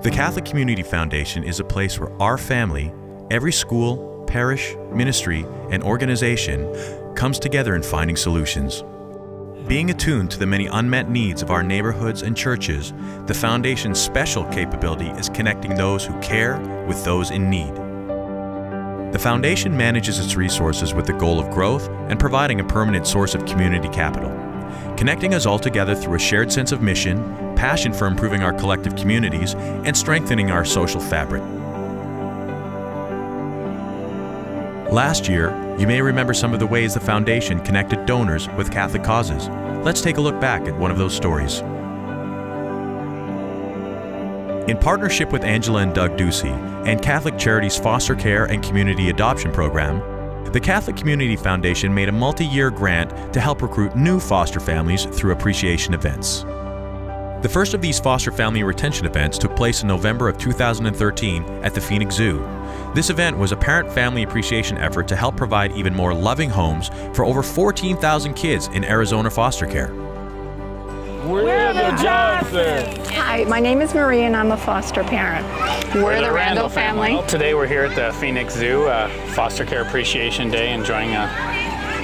The Catholic Community Foundation is a place where our family, every school, parish, ministry, and organization comes together in finding solutions. Being attuned to the many unmet needs of our neighborhoods and churches, the Foundation's special capability is connecting those who care with those in need. The Foundation manages its resources with the goal of growth and providing a permanent source of community capital, connecting us all together through a shared sense of mission, passion for improving our collective communities, and strengthening our social fabric. Last year, you may remember some of the ways the Foundation connected donors with Catholic causes. Let's take a look back at one of those stories. In partnership with Angela and Doug Ducey and Catholic Charities' Foster Care and Community Adoption Program, the Catholic Community Foundation made a multi-year grant to help recruit new foster families through appreciation events. The first of these foster family retention events took place in November of 2013 at the Phoenix Zoo. This event was a parent-family appreciation effort to help provide even more loving homes for over 14,000 kids in Arizona foster care. We're the Johnsons! Hi, my name is Marie and I'm a foster parent. We're the Randall family. Today we're here at the Phoenix Zoo, Foster Care Appreciation Day, enjoying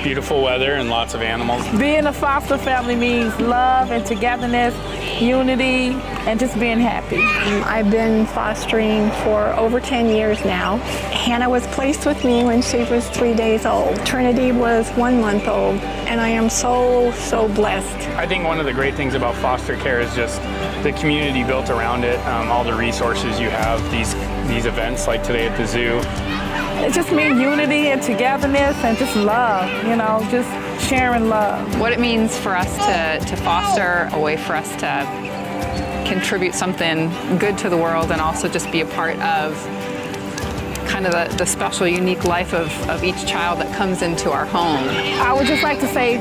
beautiful weather and lots of animals. Being a foster family means love and togetherness, unity, and just being happy. I've been fostering for over 10 years now. Hannah was placed with me when she was 3 days old. Trinity was 1 month old, and I am so blessed. I think one of the great things about foster care is just the community built around it, all the resources you have, these events like today at the zoo. It just means unity and togetherness and just love, just sharing love. What it means for us to foster a way for us to contribute something good to the world and also just be a part of kind of the special, unique life of each child that comes into our home. I would just like to say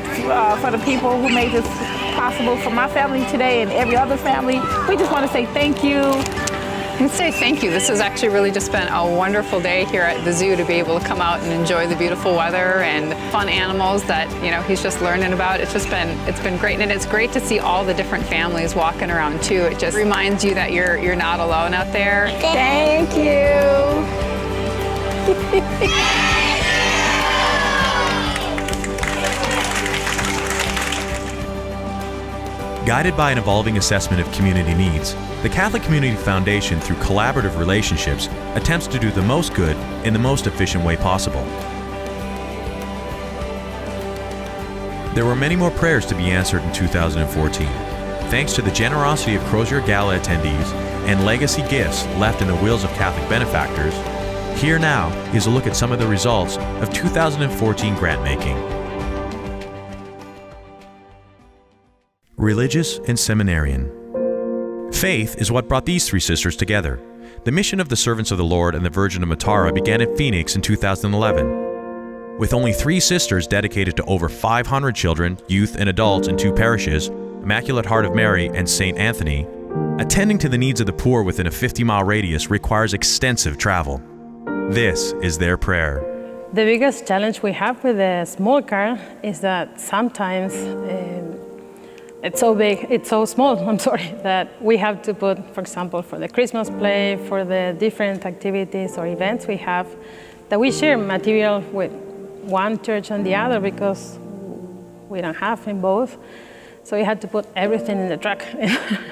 for the people who made this possible for my family today and every other family, we just want to say thank you. And say thank you. This has actually really just been a wonderful day here at the zoo to be able to come out and enjoy the beautiful weather and fun animals that he's just learning about. It's been great, and it's great to see all the different families walking around too. It just reminds you that you're not alone out there. Thank you. Guided by an evolving assessment of community needs, the Catholic Community Foundation, through collaborative relationships, attempts to do the most good in the most efficient way possible. There were many more prayers to be answered in 2014. Thanks to the generosity of Crozier Gala attendees and legacy gifts left in the wills of Catholic benefactors, here now is a look at some of the results of 2014 grant-making. Religious and Seminarian. Faith is what brought these three sisters together. The mission of the Servants of the Lord and the Virgin of Matara began at Phoenix in 2011. With only 3 sisters dedicated to over 500 children, youth, and adults in 2 parishes, Immaculate Heart of Mary and St. Anthony, attending to the needs of the poor within a 50-mile radius requires extensive travel. This is their prayer. The biggest challenge we have with the small car is that sometimes it's so big, it's so small, that we have to put, for example, for the Christmas play, for the different activities or events we have, that we share material with one church and the other because we don't have in both. So we had to put everything in the truck,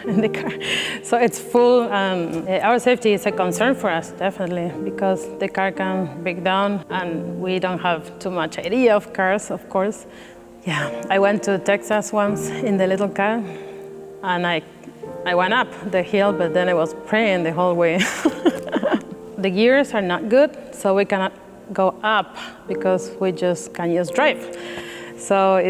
in the car. So it's full. Our safety is a concern for us, definitely, because the car can break down and we don't have too much idea of cars, of course. Yeah, I went to Texas once in the little car, and I went up the hill, but then I was praying the whole way. The gears are not good, so we cannot go up because we can just drive. So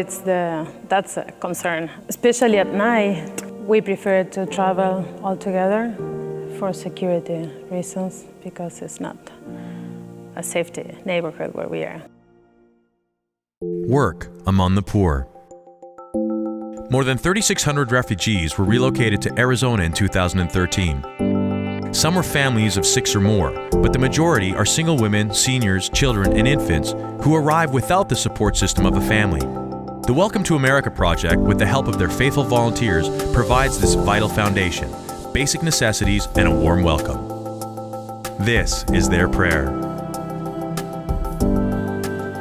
that's a concern. Especially at night, we prefer to travel all together for security reasons because it's not a safety neighborhood where we are. Work among the poor. More than 3,600 refugees were relocated to Arizona in 2013. Some were families of 6 or more, but the majority are single women, seniors, children, and infants who arrive without the support system of a family. The Welcome to America project, with the help of their faithful volunteers, provides this vital foundation, basic necessities, and a warm welcome. This is their prayer.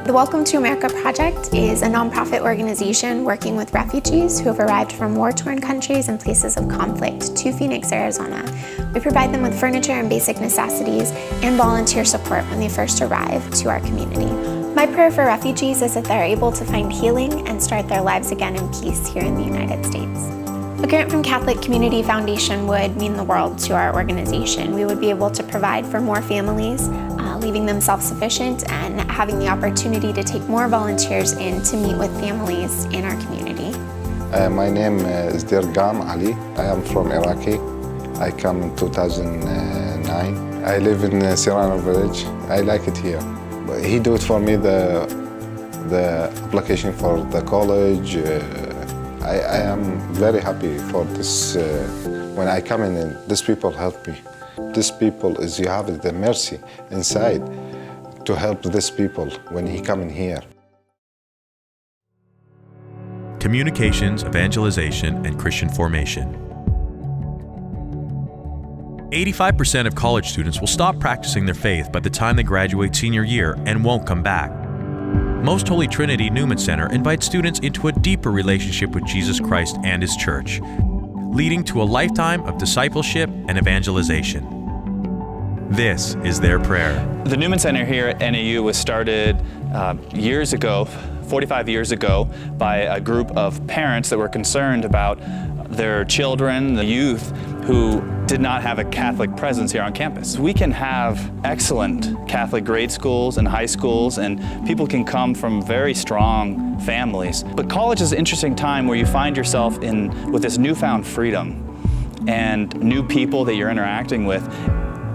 The Welcome to America Project is a nonprofit organization working with refugees who have arrived from war-torn countries and places of conflict to Phoenix, Arizona. We provide them with furniture and basic necessities and volunteer support when they first arrive to our community. My prayer for refugees is that they're able to find healing and start their lives again in peace here in the United States. A grant from Catholic Community Foundation would mean the world to our organization. We would be able to provide for more families, leaving them self-sufficient and having the opportunity to take more volunteers in to meet with families in our community. My name is Dirgam Ali. I am from Iraqi. I come in 2009. I live in Serrano Village. I like it here. But he do it for me, the application for the college. I am very happy for this. When I come in, these people help me. These people is, you have the mercy inside to help these people when he come in here. Communications, evangelization, and Christian formation. 85% of college students will stop practicing their faith by the time they graduate senior year and won't come back. Most Holy Trinity Newman Center invites students into a deeper relationship with Jesus Christ and His Church, leading to a lifetime of discipleship and evangelization. This is their prayer. The Newman Center here at NAU was started years ago, 45 years ago, by a group of parents that were concerned about their children, the youth, who did not have a Catholic presence here on campus. We can have excellent Catholic grade schools and high schools, and people can come from very strong families. But college is an interesting time where you find yourself with this newfound freedom and new people that you're interacting with,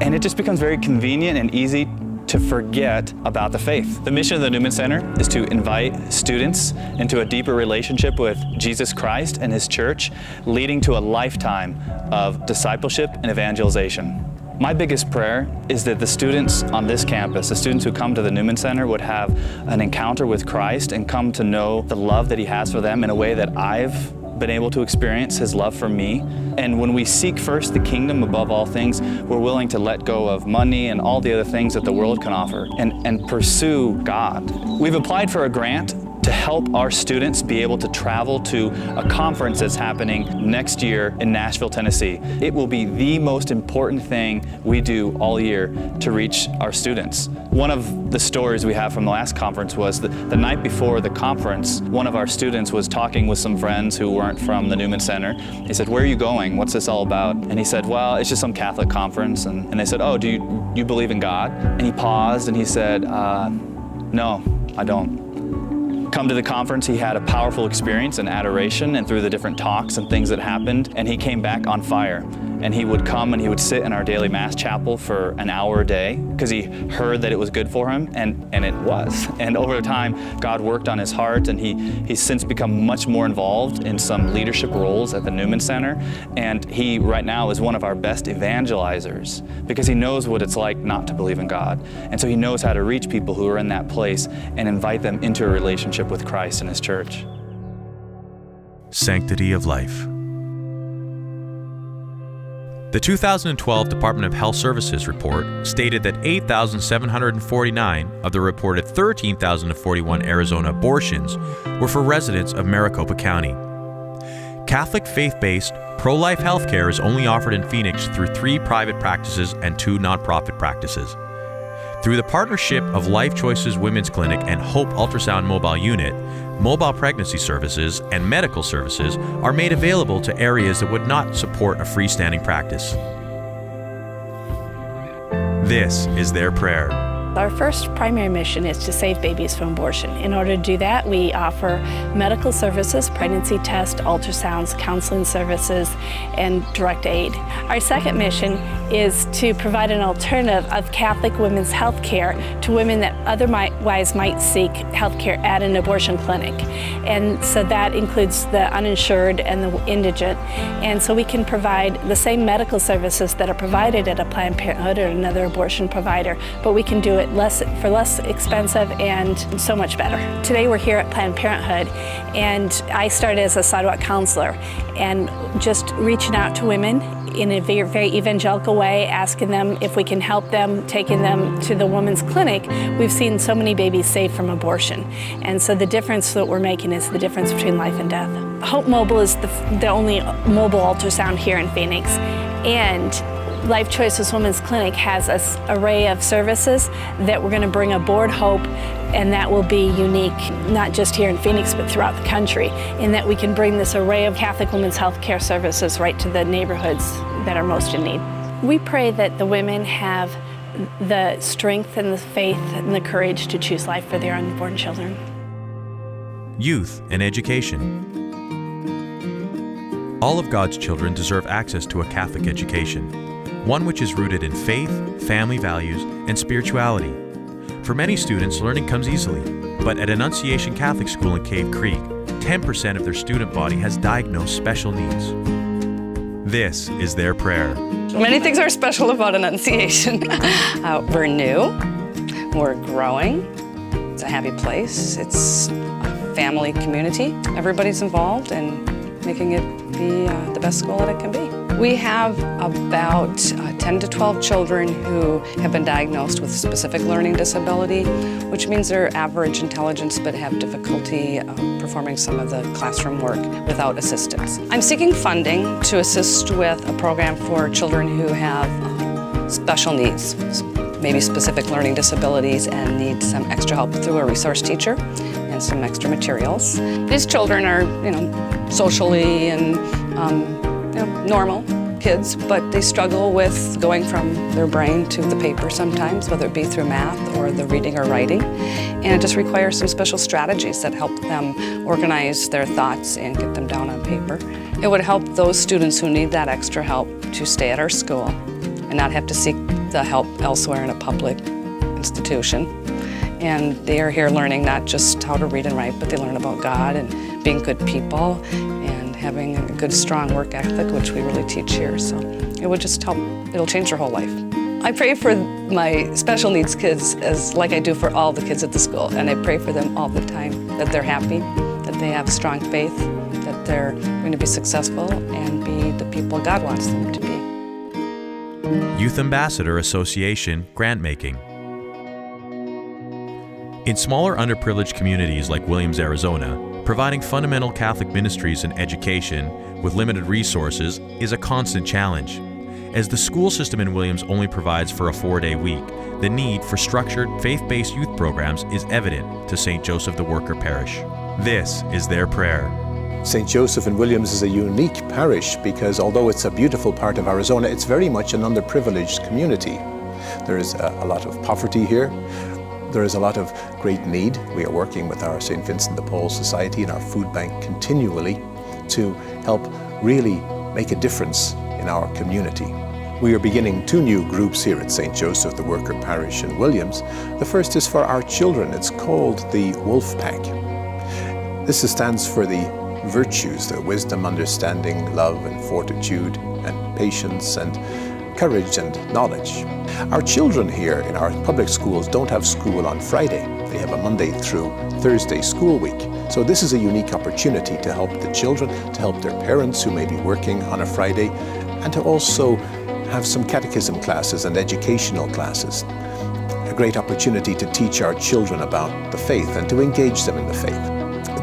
and it just becomes very convenient and easy to forget about the faith. The mission of the Newman Center is to invite students into a deeper relationship with Jesus Christ and His Church, leading to a lifetime of discipleship and evangelization. My biggest prayer is that the students on this campus, the students who come to the Newman Center, would have an encounter with Christ and come to know the love that He has for them in a way that I've been able to experience His love for me. And when we seek first the kingdom above all things, we're willing to let go of money and all the other things that the world can offer and pursue God. We've applied for a grant to help our students be able to travel to a conference that's happening next year in Nashville, Tennessee. It will be the most important thing we do all year to reach our students. One of the stories we have from the last conference was the night before the conference, one of our students was talking with some friends who weren't from the Newman Center. He said, "Where are you going? What's this all about?" And he said, "Well, it's just some Catholic conference." And they said, "Oh, do you believe in God?" And he paused and he said, "No, I don't." Come to the conference, he had a powerful experience in adoration and through the different talks and things that happened, and he came back on fire. And he would come and he would sit in our daily mass chapel for an hour a day because he heard that it was good for him, and it was. And over time, God worked on his heart, and he's since become much more involved in some leadership roles at the Newman Center. And he right now is one of our best evangelizers because he knows what it's like not to believe in God. And so he knows how to reach people who are in that place and invite them into a relationship with Christ and His Church. Sanctity of life. The 2012 Department of Health Services report stated that 8,749 of the reported 13,041 Arizona abortions were for residents of Maricopa County. Catholic faith-based pro-life healthcare is only offered in Phoenix through 3 private practices and 2 nonprofit practices. Through the partnership of Life Choices Women's Clinic and Hope Ultrasound Mobile Unit, mobile pregnancy services and medical services are made available to areas that would not support a freestanding practice. This is their prayer. Our first primary mission is to save babies from abortion. In order to do that, we offer medical services, pregnancy tests, ultrasounds, counseling services, and direct aid. Our second mission is to provide an alternative of Catholic women's health care to women that otherwise might seek health care at an abortion clinic. And so that includes the uninsured and the indigent. And so we can provide the same medical services that are provided at a Planned Parenthood or another abortion provider, but we can do it for less expensive and so much better. Today we're here at Planned Parenthood, and I started as a sidewalk counselor and just reaching out to women in a very, very evangelical way, asking them if we can help them, taking them to the women's clinic, we've seen so many babies saved from abortion. And so the difference that we're making is the difference between life and death. Hope Mobile is the only mobile ultrasound here in Phoenix. And Life Choices Women's Clinic has an array of services that we're going to bring aboard Hope, and that will be unique, not just here in Phoenix, but throughout the country, in that we can bring this array of Catholic women's health care services right to the neighborhoods that are most in need. We pray that the women have the strength and the faith and the courage to choose life for their unborn children. Youth and education. All of God's children deserve access to a Catholic education, one which is rooted in faith, family values, and spirituality. For many students, learning comes easily, but at Annunciation Catholic School in Cave Creek, 10% of their student body has diagnosed special needs. This is their prayer. Many things are special about Annunciation. We're new, we're growing, it's a happy place, it's a family community. Everybody's involved in making it be the best school that it can be. We have about 10 to 12 children who have been diagnosed with specific learning disability, which means they're average intelligence but have difficulty performing some of the classroom work without assistance. I'm seeking funding to assist with a program for children who have special needs, maybe specific learning disabilities, and need some extra help through a resource teacher and some extra materials. These children are, socially and normal kids, but they struggle with going from their brain to the paper sometimes, whether it be through math or the reading or writing. And it just requires some special strategies that help them organize their thoughts and get them down on paper. It would help those students who need that extra help to stay at our school and not have to seek the help elsewhere in a public institution. And they are here learning not just how to read and write, but they learn about God and being good people and having a good, strong work ethic, which we really teach here. So it would just help, it'll change their whole life. I pray for my special needs kids like I do for all the kids at the school, and I pray for them all the time, that they're happy, that they have strong faith, that they're going to be successful and be the people God wants them to be. Youth Ambassador Association Grantmaking. In smaller underprivileged communities like Williams, Arizona, providing fundamental Catholic ministries and education with limited resources is a constant challenge. As the school system in Williams only provides for a 4-day week, the need for structured, faith-based youth programs is evident to St. Joseph the Worker Parish. This is their prayer. St. Joseph in Williams is a unique parish because although it's a beautiful part of Arizona, it's very much an underprivileged community. There is a lot of poverty here. There is a lot of great need. We are working with our St. Vincent de Paul Society and our food bank continually to help really make a difference in our community. We are beginning 2 new groups here at St. Joseph the Worker Parish in Williams. The first is for our children. It's called the Wolf Pack. This stands for the virtues, the wisdom, understanding, love, and fortitude, and patience, and courage and knowledge. Our children here in our public schools don't have school on Friday. They have a Monday through Thursday school week. So this is a unique opportunity to help the children, to help their parents who may be working on a Friday, and to also have some catechism classes and educational classes. A great opportunity to teach our children about the faith and to engage them in the faith.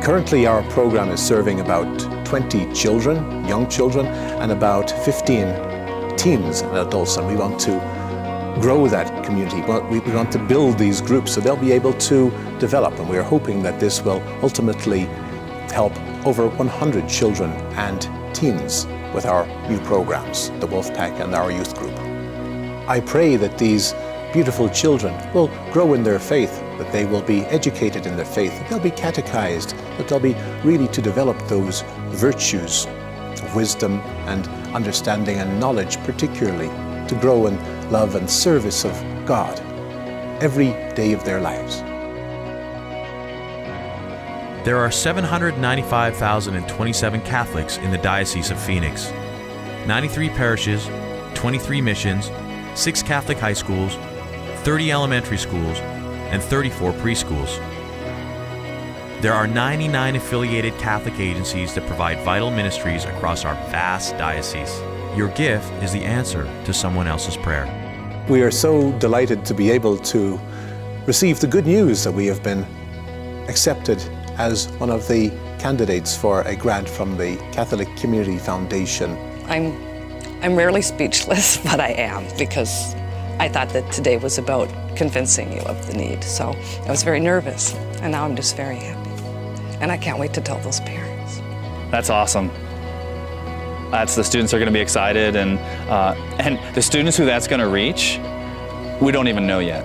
Currently our program is serving about 20 children, young children, and about 15 teens and adults, and we want to grow that community. We want to build these groups so they'll be able to develop, and we're hoping that this will ultimately help over 100 children and teens with our new programs, the Wolf Pack and our youth group. I pray that these beautiful children will grow in their faith, that they will be educated in their faith, that they'll be catechized, that they'll be really to develop those virtues of wisdom and understanding and knowledge, particularly to grow in love and service of God every day of their lives. There are 795,027 Catholics in the Diocese of Phoenix, 93 parishes, 23 missions, 6 Catholic high schools, 30 elementary schools, and 34 preschools. There are 99 affiliated Catholic agencies that provide vital ministries across our vast diocese. Your gift is the answer to someone else's prayer. We are so delighted to be able to receive the good news that we have been accepted as one of the candidates for a grant from the Catholic Community Foundation. I'm rarely speechless, but I am, because I thought that today was about convincing you of the need. So I was very nervous, and now I'm just very happy. And I can't wait to tell those parents. That's awesome. The students are going to be excited, and the students who that's going to reach, we don't even know yet.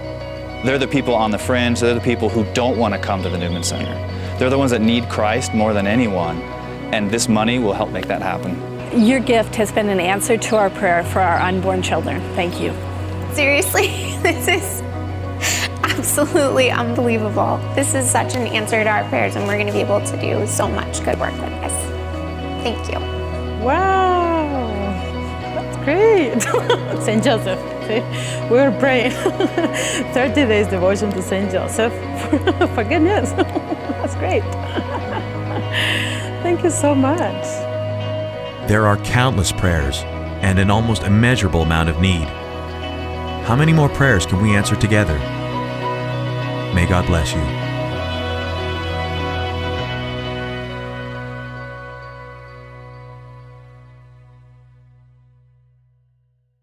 They're the people on the fringe. They're the people who don't want to come to the Newman Center. They're the ones that need Christ more than anyone, and this money will help make that happen. Your gift has been an answer to our prayer for our unborn children. Thank you. Seriously, this is absolutely unbelievable. This is such an answer to our prayers, and we're going to be able to do so much good work with this. Thank you. Wow, that's great. St. Joseph, see, we were praying 30 days devotion to St. Joseph for good news. That's great. Thank you so much. There are countless prayers and an almost immeasurable amount of need. How many more prayers can we answer together? May God bless you.